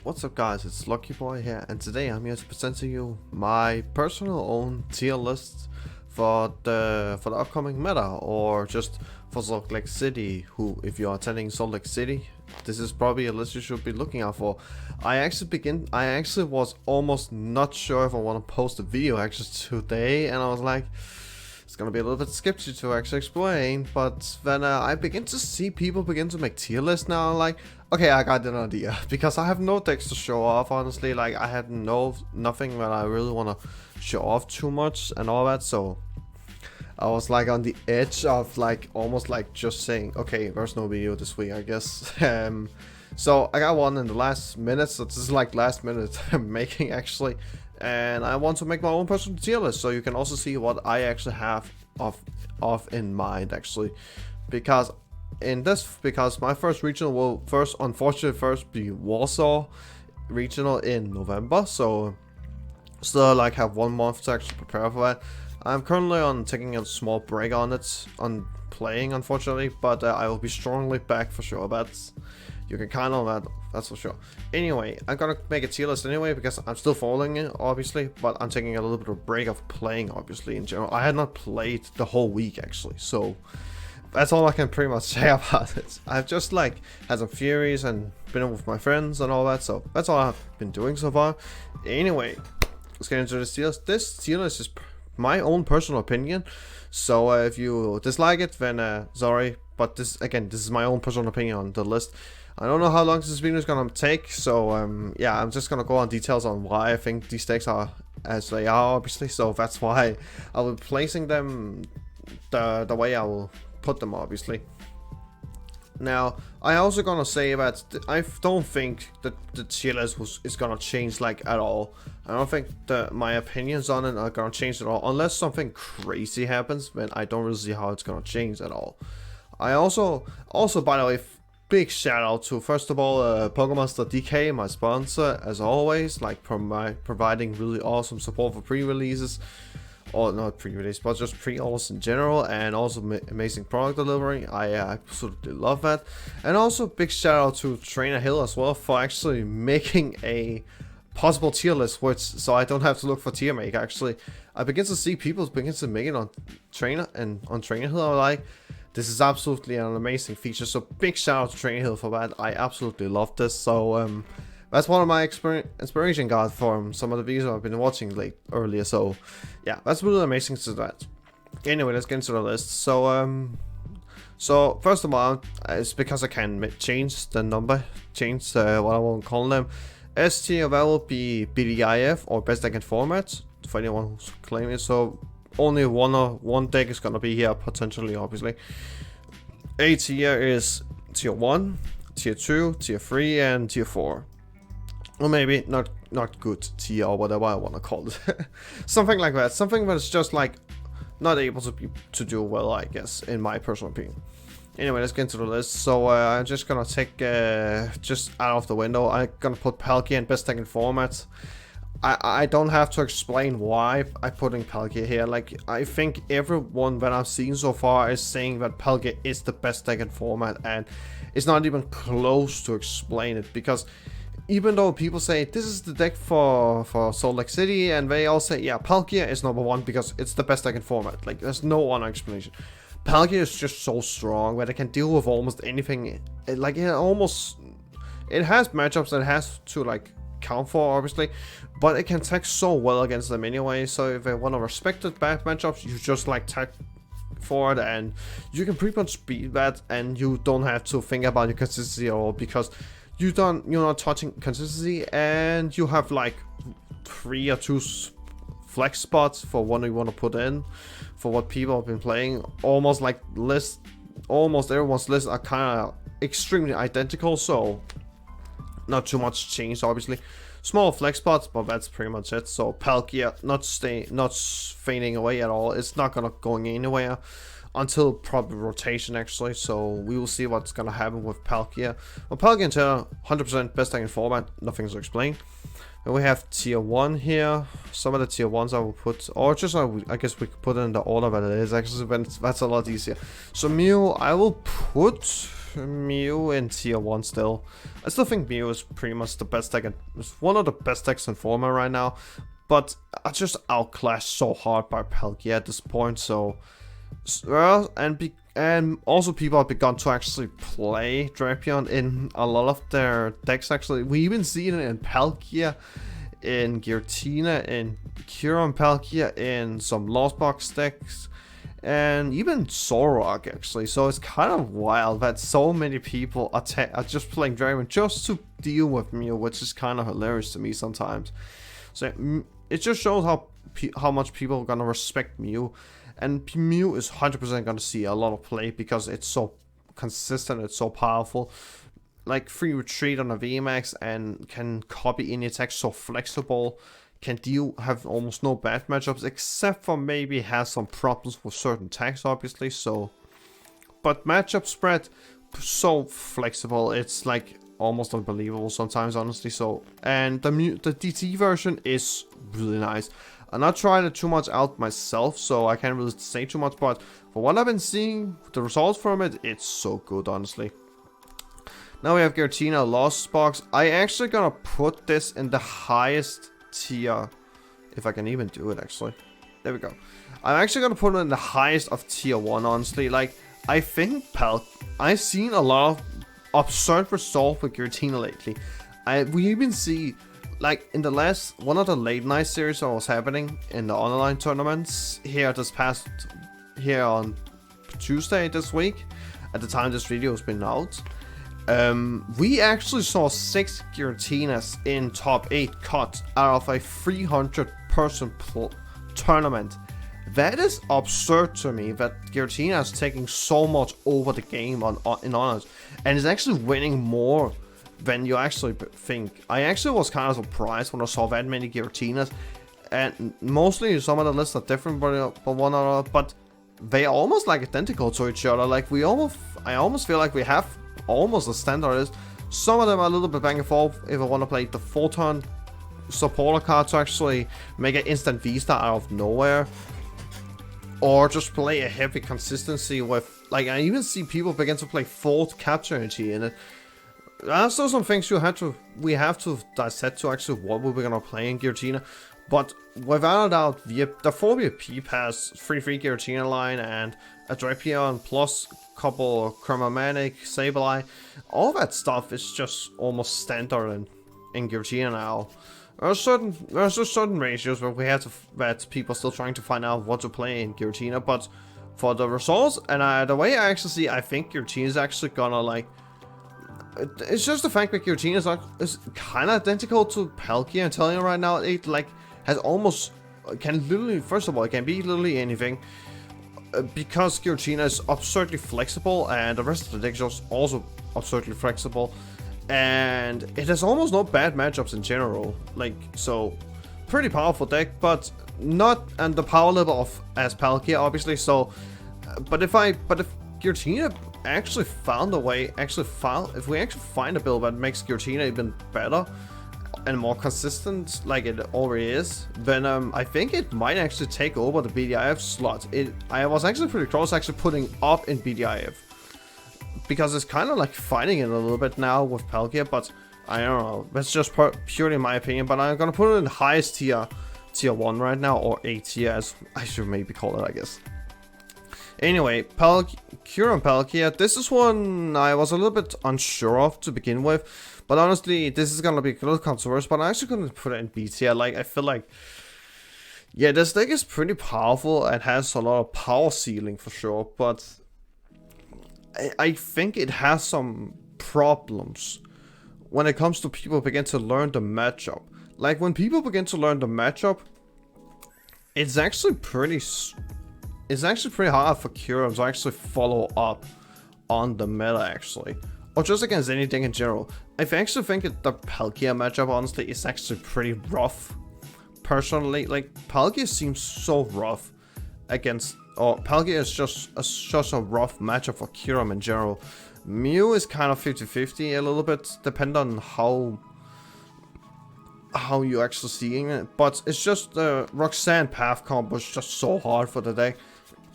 What's up guys, it's LuckyBoy here, and today I'm here to present to you my personal own tier list for the upcoming meta, or just for Salt Lake City. Who, if you're attending Salt Lake City, this is probably a list you should be looking out for. I actually was almost not sure if I want to post a video actually today, and I was like, it's gonna be a little bit sketchy to actually explain, but then I begin to see people begin to make tier lists now. I'm like, okay, I got an idea, because I have no decks to show off, honestly. Like, I had nothing that I really want to show off too much and all that, so I was like on the edge of like almost like just saying, okay, there's no video this week, I guess. So I got one in the last minute, so this is like last minute making actually, and I want to make my own personal tier list, so you can also see what I actually have of in mind actually, because my first regional will unfortunately be Warsaw regional in November, so still like have 1 month to actually prepare for that. I'm currently taking a small break on playing, unfortunately, but I will be strongly back for sure. You can count on that's for sure. Anyway, I'm gonna make a tier list anyway because I'm still following it, obviously, but I'm taking a little bit of a break of playing, obviously, in general. I had not played the whole week actually, so that's all I can pretty much say about it. I've just like had some theories and been with my friends and all that, so that's all I've been doing so far. Anyway, let's get into this tier list. This tier list is my own personal opinion, so if you dislike it, then sorry, but this is my own personal opinion on the list. I don't know how long this video is gonna take, so yeah, I'm just gonna go on details on why I think these decks are as they are, obviously. So that's why I will be placing them the way I will put them, obviously. Now, I also gonna say that I don't think that the tier list is gonna change like at all. I don't think that my opinions on it are gonna change at all, unless something crazy happens. Then I don't really see how it's gonna change at all. I also by the way, big shout out to, first of all, pokemons.dk, my sponsor, as always, like providing really awesome support for pre-releases. Or not pre-release, but just pre-orders in general, and also amazing product delivery. I absolutely love that. And also big shout out to Trainer Hill as well for actually making a possible tier list, so I don't have to look for tier make. Actually, I begin to see people begin to make it on Trainer Hill. I'm like, this is absolutely an amazing feature. So big shout out to Trainer Hill for that. I absolutely love this. So that's one of my inspiration got from some of the videos I've been watching earlier. So yeah, that's really amazing to that. Anyway, let's get into the list. So first of all, it's because I can change the number, change what I want to call them. S tier, that will be BDIF, or best deck in format, for anyone who's claiming it. So only one deck is gonna be here potentially, obviously. A tier is tier 1, tier 2, tier 3, and tier 4. Or maybe not good tier, or whatever I want to call it. Something like that. Something that's just like not able to do well, I guess, in my personal opinion. Anyway, let's get into the list. So I'm just gonna take just out of the window. I'm gonna put Palkia in best deck in format. I don't have to explain why I'm putting Palkia here. Like, I think everyone that I've seen so far is saying that Palkia is the best deck in format, and it's not even close to explain it, because even though people say this is the deck for Salt Lake City, and they all say, yeah, Palkia is number 1 because it's the best deck in format. Like, there's no other explanation. Palkia is just so strong that it can deal with almost anything. It has matchups that it has to like count for, obviously, but it can tech so well against them anyway. So if they want to respect the bad matchups, you just like tech for it, and you can pretty much beat that, and you don't have to think about your consistency at all, because you're not touching consistency, and you have like 3 or 2 flex spots for what you want to put in for what people have been playing. Almost everyone's lists are kind of extremely identical, so not too much change, obviously. Small flex spots, but that's pretty much it. So Palkia not fading away at all. It's not going anywhere. until probably rotation actually. So we will see what's gonna happen with Palkia. Well, Palkia and Terra 100% best deck in format, nothing to explain. And we have tier 1 here. Some of the tier 1s I will put, or just I guess we could put it in the order that it is actually, that's a lot easier. So Mew, I will put Mew in tier 1 still. I still think Mew is pretty much the best deck, it's one of the best decks in format right now. But I just outclassed so hard by Palkia at this point, so... Well, and also people have begun to actually play Drapion in a lot of their decks actually. We even see it in Palkia, in Giratina, in Kyurem Palkia, in some Lost Box decks, and even Zoroark actually. So it's kind of wild that so many people are just playing Drapion just to deal with Mew, which is kind of hilarious to me sometimes. So it just shows how much people are gonna respect Mew. And Mew is 100% going to see a lot of play because it's so consistent, it's so powerful. Like free retreat on a VMAX and can copy any attack, so flexible. Can have almost no bad matchups except for maybe has some problems with certain attacks obviously. So, but matchup spread, so flexible, it's like almost unbelievable sometimes honestly. So, and the DT version is really nice. I'm not trying it too much out myself, so I can't really say too much, but for what I've been seeing, the results from it, it's so good, honestly. Now we have Giratina Lost Box. I actually gonna put this in the highest tier, if I can even do it, actually. There we go. I'm actually gonna put it in the highest of tier 1, honestly. Like, I think I've seen a lot of absurd results with Giratina lately. We even see... Like in the last one of the late night series that was happening in the online tournaments here on Tuesday this week, at the time this video has been out, we actually saw 6 Giratinas in top 8 cuts out of a 300 person tournament. That is absurd to me that Giratina is taking so much over the game in honors and is actually winning more than you actually think. I actually was kind of surprised when I saw that many Giratinas, and mostly some of the lists are different but one another, but they are almost like identical to each other. Like I almost feel like we have almost a standard list. Some of them are a little bit back and forth if I want to play the Photon supporter card to actually make an instant V-Star out of nowhere, or just play a heavy consistency with, like, I even see people begin to play fourth capture energy in it. There's still some things we have to dissect to actually what we're gonna play in Giratina, but without a doubt, the 4 VIP has 3 Giratina line and a Drapion plus couple Chromatic, Sableye, all that stuff is just almost standard in Giratina now. There's just certain ratios where that people are still trying to find out what to play in Giratina, but for the results and the way I actually see, I think Giratina is actually gonna like. It's just the fact that Giratina is kind of identical to Palkia. I'm telling you right now, it like has almost can literally, first of all, it can be literally anything because Giratina is absurdly flexible, and the rest of the deck is also absurdly flexible, and it has almost no bad matchups in general. Like, so pretty powerful deck, but not on the power level of as Palkia, obviously. So, but if Giratina actually found a way, if we actually find a build that makes Giratina even better and more consistent like it already is, then I think it might actually take over the BDIF slot. I was actually pretty close actually putting up in BDIF because it's kind of like fighting it a little bit now with Palkia, but I don't know, that's just purely my opinion. But I'm gonna put it in the highest tier 1 right now, or A tier as I should maybe call it, I guess. Anyway, Kyurem Palkia, this is one I was a little bit unsure of to begin with, but honestly, this is gonna be a little controversial, but I'm actually gonna put it in B tier. Like, I feel like, yeah, this deck is pretty powerful and has a lot of power ceiling for sure, but I think it has some problems when it comes to people begin to learn the matchup. Like, when people begin to learn the matchup, it's actually pretty hard for Kyurem to actually follow up on the meta, actually. Or just against anything in general. I actually think that the Palkia matchup, honestly, is actually pretty rough. Personally, like, Palkia seems so rough against or Palkia is just a rough matchup for Kyurem in general. Mew is kind of 50-50 a little bit, depending on how you're actually seeing it. But it's just the Roxanne path combo is just so hard for the deck.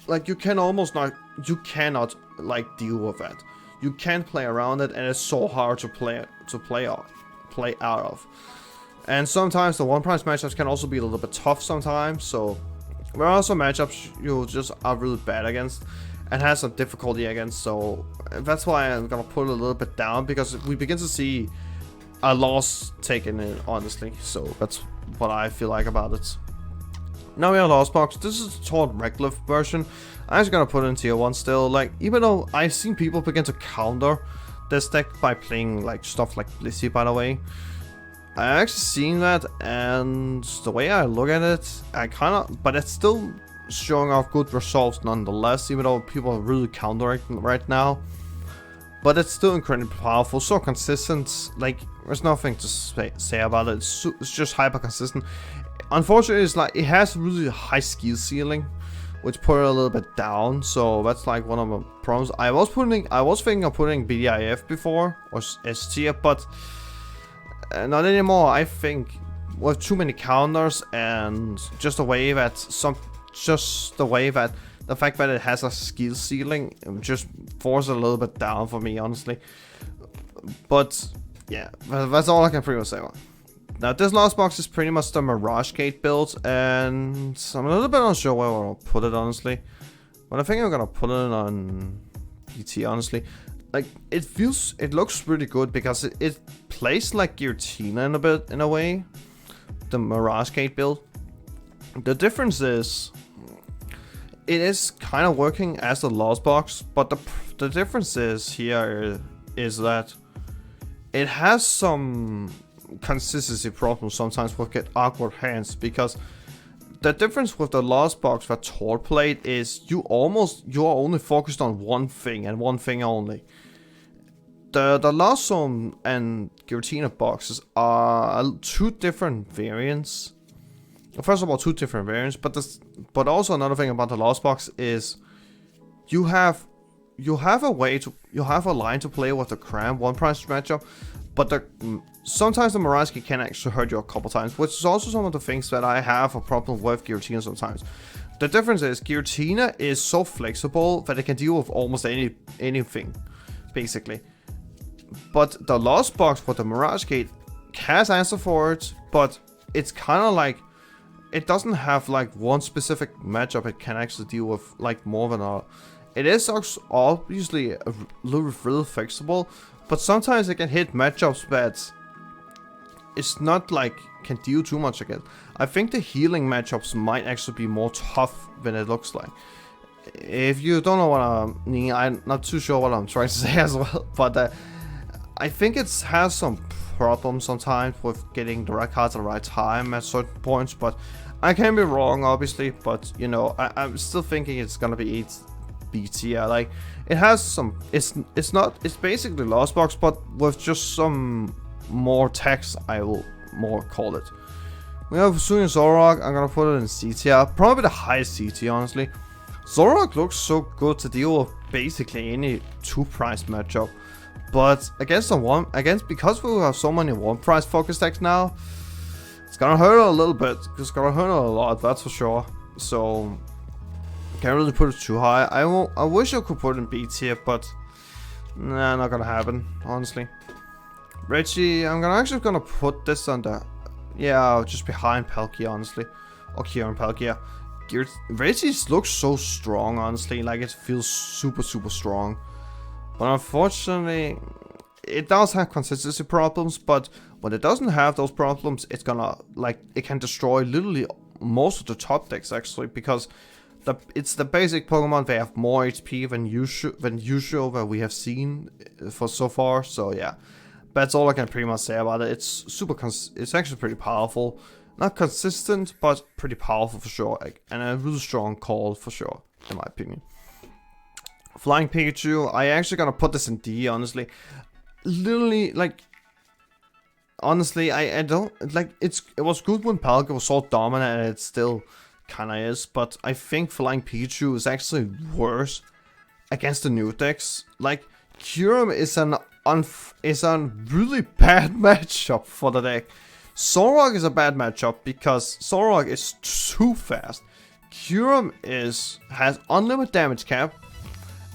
Like you cannot like deal with that. You can't play around it, and it's so hard to play out of. And sometimes the one price matchups can also be a little bit tough sometimes. So there are also matchups you just are really bad against and has some difficulty against. So that's why I'm gonna put it a little bit down, because we begin to see a loss taken in, honestly. So that's what I feel like about it. Now we have Lost Box. This is the Taunt Reckless version. I'm just gonna put it in tier 1 still. Like, even though I've seen people begin to counter this deck by playing like stuff like Blissey, by the way. I actually seen that, and the way I look at it, but it's still showing off good results nonetheless, even though people are really countering right now. But it's still incredibly powerful, so consistent. Like, there's nothing to say about it. It's just hyper consistent. Unfortunately, it's like it has really high skill ceiling, which put it a little bit down. So that's like one of the problems. I was thinking of putting BDIF before or S tier, but not anymore. I think with too many counters and just the way that the fact that it has a skill ceiling just forces it a little bit down for me, honestly. But yeah, that's all I can pretty much say. Now this last box is pretty much the Mirage Gate build, and I'm a little bit unsure where I'll put it, honestly. But I think I'm gonna put it on PT, honestly. Like, it looks really good because it plays like Giratina in a way. The Mirage Gate build. The difference is, it is kind of working as the Lost Box, but the difference is that it has some consistency problems sometimes with get awkward hands, because the difference with the Lost Box that Tor played is you are only focused on one thing and one thing only. The Lost Zone and Giratina boxes are two different variants. First of all, two different variants, but also another thing about the Lost Box is you have a line to play with the Cram one price matchup, but sometimes the Mirage can actually hurt you a couple times, which is also some of the things that I have a problem with Giratina sometimes. The difference is Giratina is so flexible that it can deal with almost anything, basically. But the Lost Box with the Mirage Gate has answer for it, but it's kind of like it doesn't have like one specific matchup it can actually deal with like more than all. It is obviously a little really flexible, but sometimes it can hit matchups that it's not like can deal too much again. I think the healing matchups might actually be more tough than it looks like. If you don't know what I mean, I'm not too sure what I'm trying to say as well, but I think it has some problems sometimes with getting the right cards at the right time at certain points, but I can be wrong, obviously. But you know, I'm still thinking it's gonna be 8 B tier. Like, it has some. It's basically Lost Box, but with just some more text, I will more call it. We have Sunion Zoroark. I'm gonna put it in C tier, probably the highest C tier, honestly. Zoroark looks so good to deal with basically any 2-price matchup. But because we have so many 1-price focus decks now, it's gonna hurt a little bit. It's gonna hurt a lot, that's for sure. So can't really put it too high. I wish I could put it in B tier, but nah, not gonna happen, honestly. Reggie, I'm actually gonna put this under, just behind Palkia, honestly, or Kyurem Palkia. Reggie looks so strong, honestly. Like, it feels super strong. But unfortunately, it does have consistency problems, but when it doesn't have those problems, it's gonna, like, it can destroy literally most of the top decks, actually, because it's the basic Pokemon. They have more HP than usual that we have seen for so far. So yeah, that's all I can pretty much say about it. It's actually pretty powerful. Not consistent, but pretty powerful for sure, and a really strong call for sure, in my opinion. Flying Pikachu, I actually gonna put this in D, honestly. Literally, like, honestly, I don't, like, it was good when Palkia was so dominant, and it's still kinda is, but I think Flying Pikachu is actually worse against the new decks. Like, Kyurem is a really bad matchup for the deck. Solrock is a bad matchup because Solrock is too fast. Kyurem has unlimited damage cap.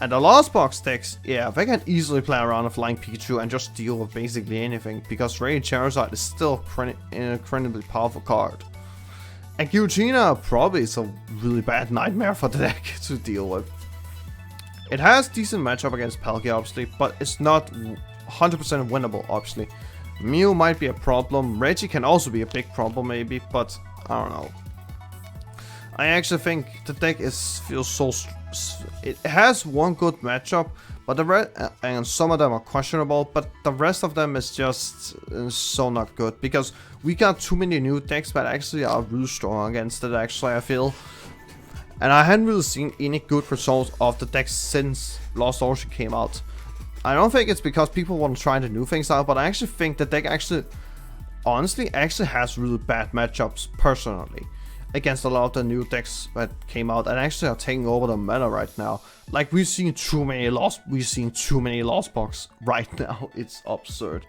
And the Lost Box decks, yeah, they can easily play around a Flying Pikachu and just deal with basically anything, because Radiant Charizard is still an incredibly powerful card. And Giratina probably is a really bad nightmare for the deck to deal with. It has decent matchup against Palkia, obviously, but it's not 100% winnable, obviously. Mew might be a problem, Reggie can also be a big problem maybe, but I don't know. I actually think the deck feels so... It has one good matchup, but and some of them are questionable, but the rest of them is just so not good, because we got too many new decks that actually are really strong against it, actually, I feel. And I hadn't really seen any good results of the decks since Lost Ocean came out. I don't think it's because people want to try the new things out, but I actually think the deck honestly has really bad matchups, personally, against a lot of the new decks that came out and actually are taking over the meta right now. Like, we've seen too many Lost Box right now. It's absurd.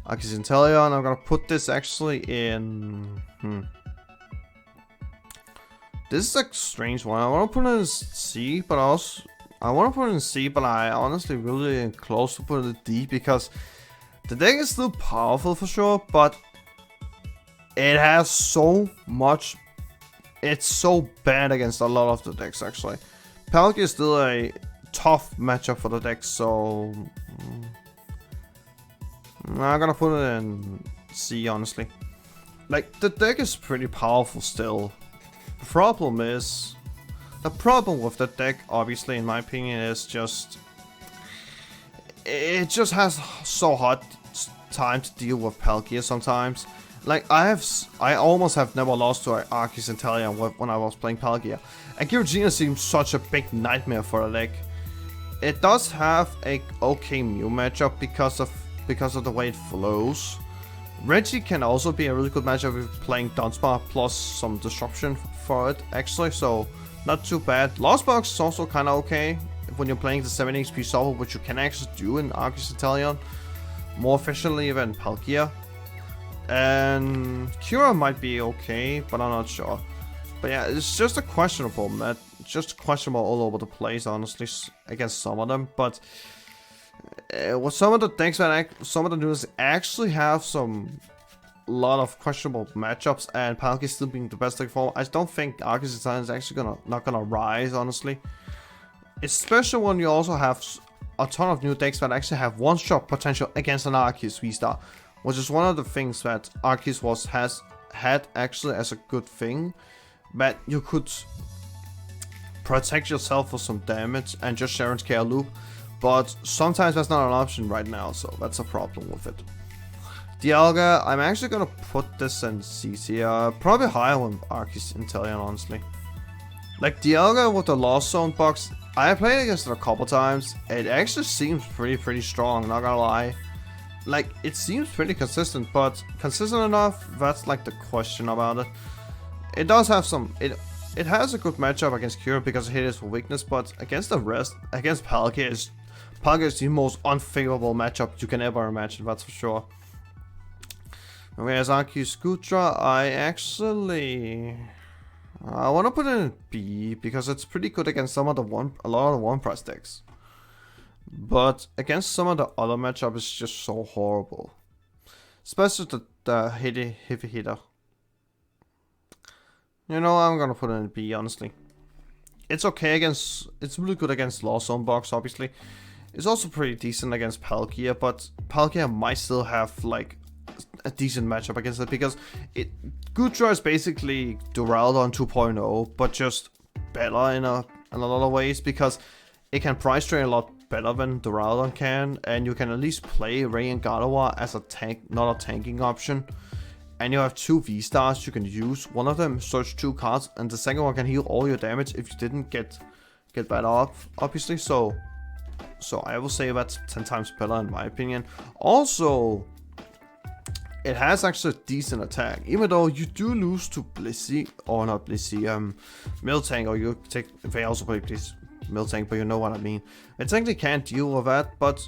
Arceus Inteleon, I'm gonna put this actually in... This is a strange one. I want to put it in C, but I honestly really am close to put it in D, because the deck is still powerful for sure, but it has so much. It's so bad against a lot of the decks, actually. Palkia is still a tough matchup for the deck, so I'm gonna put it in C, honestly. Like, the deck is pretty powerful still. The problem with the deck, obviously, in my opinion, is just... It just has so hard time to deal with Palkia sometimes. Like, I almost have never lost to Arceus Inteleon when I was playing Palkia. And Giratina seems such a big nightmare for the deck. It does have a okay Mew matchup because of the way it flows. Reggie can also be a really good matchup if playing Dunsparce plus some disruption for it, actually, so not too bad. Lost Box is also kind of okay when you're playing the 7 HP Shuffle, which you can actually do in Arceus Inteleon more efficiently than Palkia. And Cura might be okay, but I'm not sure. But yeah, it's just a questionable match, just questionable all over the place, honestly, against some of them. But with some of the decks that some of the news actually have a lot of questionable matchups, and Palkia still being the best deck form, I don't think Arceus Inteleon is actually not gonna rise, honestly. Especially when you also have a ton of new decks that actually have one-shot potential against an Arceus V-Star, which is one of the things that Arceus had actually as a good thing, that you could protect yourself for some damage and just Sharon's Care Loop, but sometimes that's not an option right now, so that's a problem with it. Dialga, I'm actually gonna put this in CC, probably higher than Arceus Inteleon, honestly. Like, Dialga with the Lost Zone box, I played against it a couple times. It actually seems pretty strong, not gonna lie. Like, it seems pretty consistent, but consistent enough, that's like the question about it. It does have some, it has a good matchup against Cure because it hits for weakness, but against the rest, against Palkia is the most unfavorable matchup you can ever imagine, that's for sure. Whereas Arceus Skutra, I want to put it in B because it's pretty good against a lot of the one price decks. But against some of the other matchups, it's just so horrible. Especially the heavy hitter. You know, I'm gonna put it in B, honestly. It's okay it's really good against Lost Zone box, obviously. It's also pretty decent against Palkia, but Palkia might still have like a decent matchup against it because Gutra is basically Duraludon 2.0, but just better in a lot of ways because it can price trade a lot better than Duraludon can, and you can at least play Radiant Gardevoir as a tank, not a tanking option. And you have 2 V-Stars you can use. One of them search 2 cards, and the second one can heal all your damage if you didn't get better up, obviously. So I will say that's 10 times better in my opinion. Also, it has actually a decent attack, even though you do lose to Blissey, or not Blissey, Miltank, or you take, they also play Miltank, but you know what I mean. It technically can't deal with that, but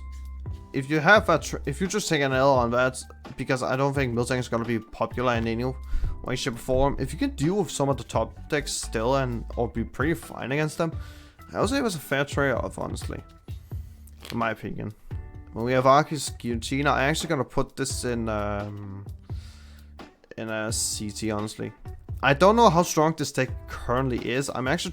if you have that, if you just take an L on that, because I don't think Miltank is gonna be popular in any way, shape, or form. If you can deal with some of the top decks still or be pretty fine against them, I would say it was a fair trade-off, honestly, in my opinion. When we have Arceus Giratina, I'm actually gonna put this in a CT, honestly. I don't know how strong this deck currently is. I'm actually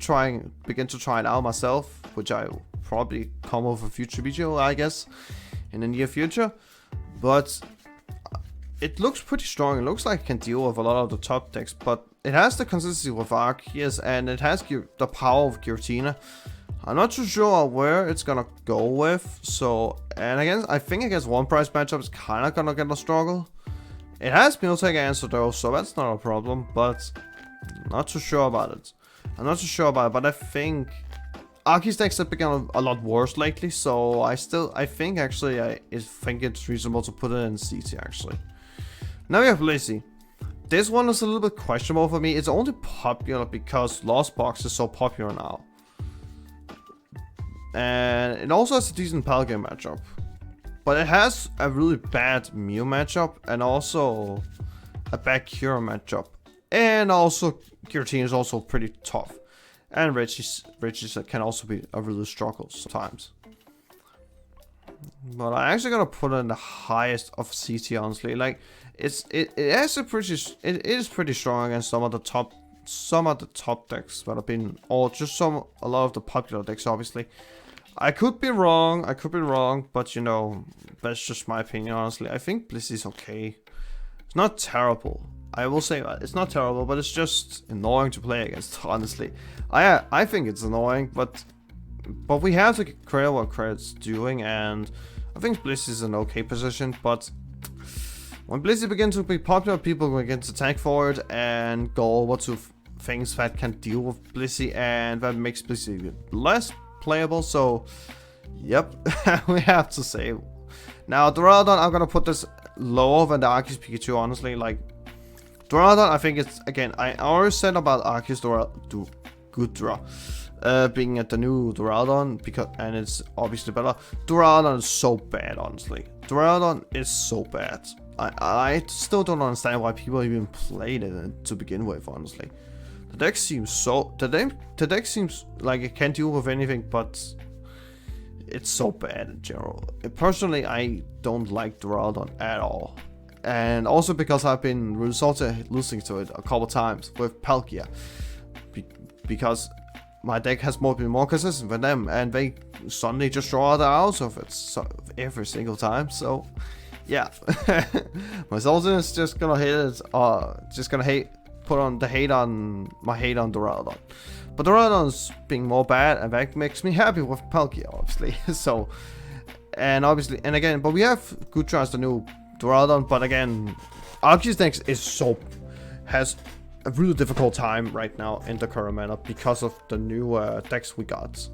begin to try it out myself, which I will probably come over a future video, I guess, in the near future. But it looks pretty strong. It looks like it can deal with a lot of the top decks, but it has the consistency with Arceus, and it has the power of Giratina. I'm not too sure where it's gonna go with. So, and again, I think against one price matchup is kind of gonna get a struggle. It has Miltank answer though, so that's not a problem, but not too sure about it. I'm not too sure about it, but I think Arceus decks have become a lot worse lately, so I think actually I think it's reasonable to put it in CT actually. Now we have Blissey. This one is a little bit questionable for me. It's only popular because Lost Box is so popular now. And it also has a decent Palkia matchup. But it has a really bad Mew matchup and also a bad Cure matchup. And also Giratina is also pretty tough. And Reggie's can also be a really struggle sometimes. But I'm actually gonna put it in the highest of CT, honestly. Like it is pretty strong against some of the top decks that have been, or just a lot of the popular decks, obviously. I could be wrong, but you know, that's just my opinion, honestly. I think Blissey's okay. It's not terrible. I will say that. It's not terrible, but it's just annoying to play against, honestly. I think it's annoying, but we have to credit what credit's doing, and I think Blissey's in an okay position, but when Blissey begins to be popular, people will begin to tank for it and go over to things that can deal with Blissey, and that makes Blissey less playable. So yep, we have to say. Now Duraludon, I'm gonna put this lower than the Arceus Pikachu, honestly. Like Duraludon, I think it's, again, I already said about Arceus Goodra being at the new Duraludon, and it's obviously better. Duraludon is so bad, honestly. Duraludon is so bad. I still don't understand why people even played it to begin with, honestly. The deck seems the deck seems like it can't deal with anything, but it's so bad in general. Personally, I don't like Duraludon at all. And also because I've been really salty losing to it a couple times with Palkia. Because my deck has been more consistent than them, and they suddenly just draw the out of it every single time. So yeah, my Sultan is just gonna hit it, put on the hate on Duraludon. But Duraludon's being more bad, and that makes me happy with Palkia, obviously. So, and again, but we have Goodra as the new Duraludon, but again, Arceus next has a really difficult time right now in the current meta because of the new decks we got.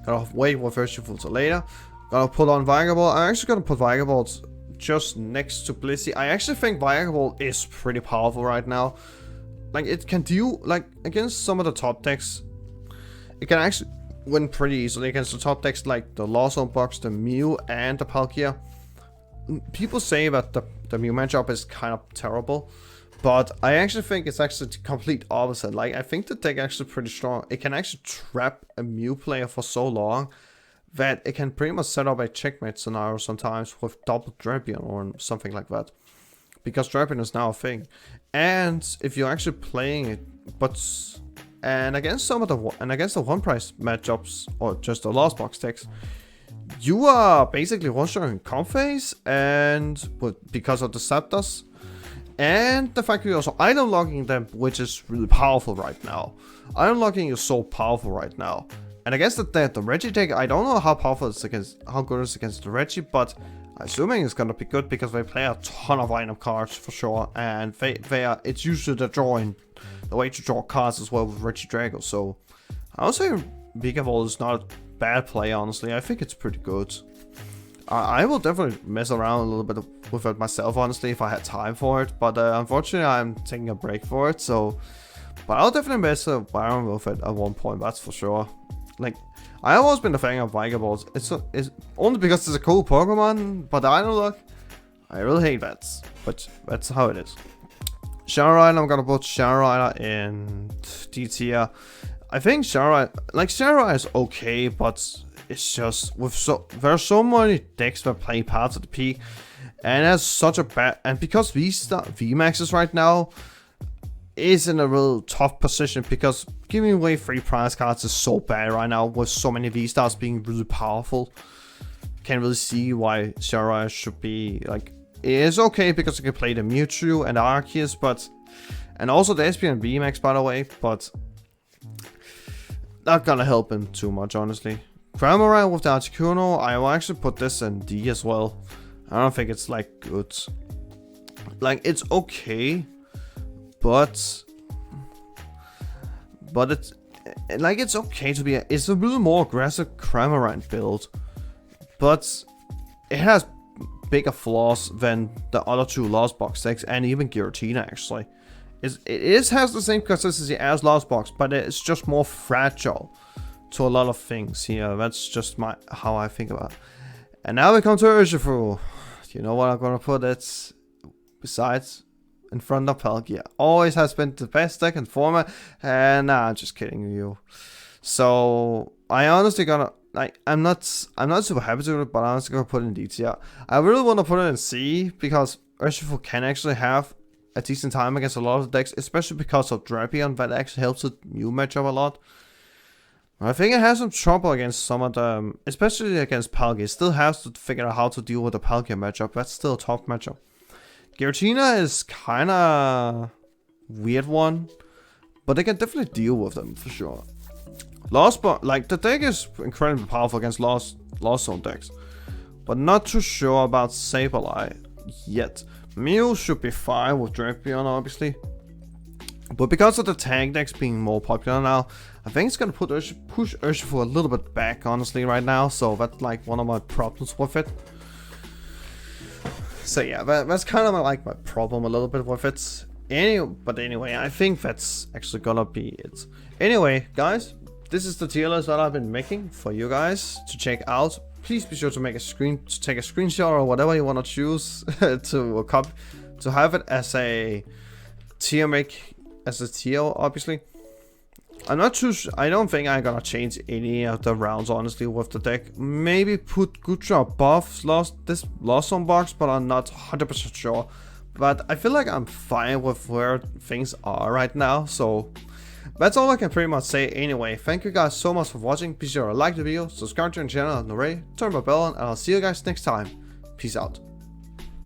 Gotta wait for version for later. Gonna put on Vagabond. I'm actually gonna put Vagabond just next to Blissey. I actually think Vagabond is pretty powerful right now. Like, it can deal, like, against some of the top decks. It can actually win pretty easily against the top decks like the Lawson Box, the Mew, and the Palkia. People say that the Mew matchup is kind of terrible, but I actually think it's actually the complete opposite. Like, I think the deck actually pretty strong. It can actually trap a Mew player for so long that it can pretty much set up a checkmate scenario sometimes with double Drapion or something like that. Because Drapion is now a thing. And if you're actually playing it, and against the one price matchups, or just the Lost Box decks, you are basically one-shotting Comphase, and because of the Zapdos, and the fact that you're also item locking them, which is really powerful right now. Item locking is so powerful right now. And I guess that the Reggie deck, I don't know how powerful it's against, how good it's against the Reggie, but assuming it's gonna be good because they play a ton of item cards for sure, and it's usually the way to draw cards as well with Reggie Drago. So I would say Vigavolt is not a bad play, honestly. I think it's pretty good. I will definitely mess around a little bit with it myself, honestly, if I had time for it. But unfortunately, I'm taking a break for it, so... But I'll definitely mess around with it at one point, that's for sure. Like, I've always been a fan of Pokeballs. It's only because it's a cool Pokemon, but I don't look. I really hate vets, but that's how it is. Shadow Rider, I'm gonna put Shadow Rider in D tier. I think Shadow Rider is okay, but it's just there's so many decks that play parts of the peak, and that's such a bad. And because VMAXs right now is in a real tough position, because giving away free prize cards is so bad right now with so many V-Stars being really powerful. Can't really see why Shadow Rider should be like. It is okay because you can play the Mewtwo and the Arceus, and also the SP and VMAX, by the way, but not gonna help him too much, honestly. Cramorant with the Articuno, I will actually put this in D as well. I don't think it's like good. Like, it's okay, but it's like, it's okay to be. It's a little more aggressive Cramorant build, but it has bigger flaws than the other two Lost Box decks, and even Giratina actually. It has the same consistency as Lost Box, but it's just more fragile to a lot of things here. That's just how I think about it. And now we come to Urshifu. You know what I'm gonna put it besides in front of Palkia. Always has been the best deck in format, and nah, I'm just kidding you. So I honestly gonna. I'm not super happy to it, but I'm just gonna put it in D tier. I really want to put it in C because Urshifu can actually have a decent time against a lot of decks, especially because of Drapion, that actually helps the Mew matchup a lot. I think it has some trouble against some of them, especially against Palkia. It still has to figure out how to deal with the Palkia matchup. That's still a tough matchup. Giratina is kinda weird one, but they can definitely deal with them for sure. The deck is incredibly powerful against Lost Zone decks, but not too sure about Sableye yet. Mew should be fine with Drapion, obviously, but because of the tank decks being more popular now, I think it's gonna push Urshifu a little bit back, honestly, right now. So that's like one of my problems with it. So yeah, that's kind of like my problem a little bit with it. But anyway, I think that's actually gonna be it. Anyway, guys. This is the tier list that I've been making for you guys to check out. Please be sure to take a screenshot or whatever you want to choose to have it as a tier obviously. I'm not too sure. I don't think I'm gonna change any of the rounds, honestly, with the deck. Maybe put Gutra above this Lost Zone box, but I'm not 100% sure. But I feel like I'm fine with where things are right now, so that's all I can pretty much say anyway. Thank you guys so much for watching. Be sure to like the video, subscribe to the channel, and turn my bell on, and I'll see you guys next time. Peace out.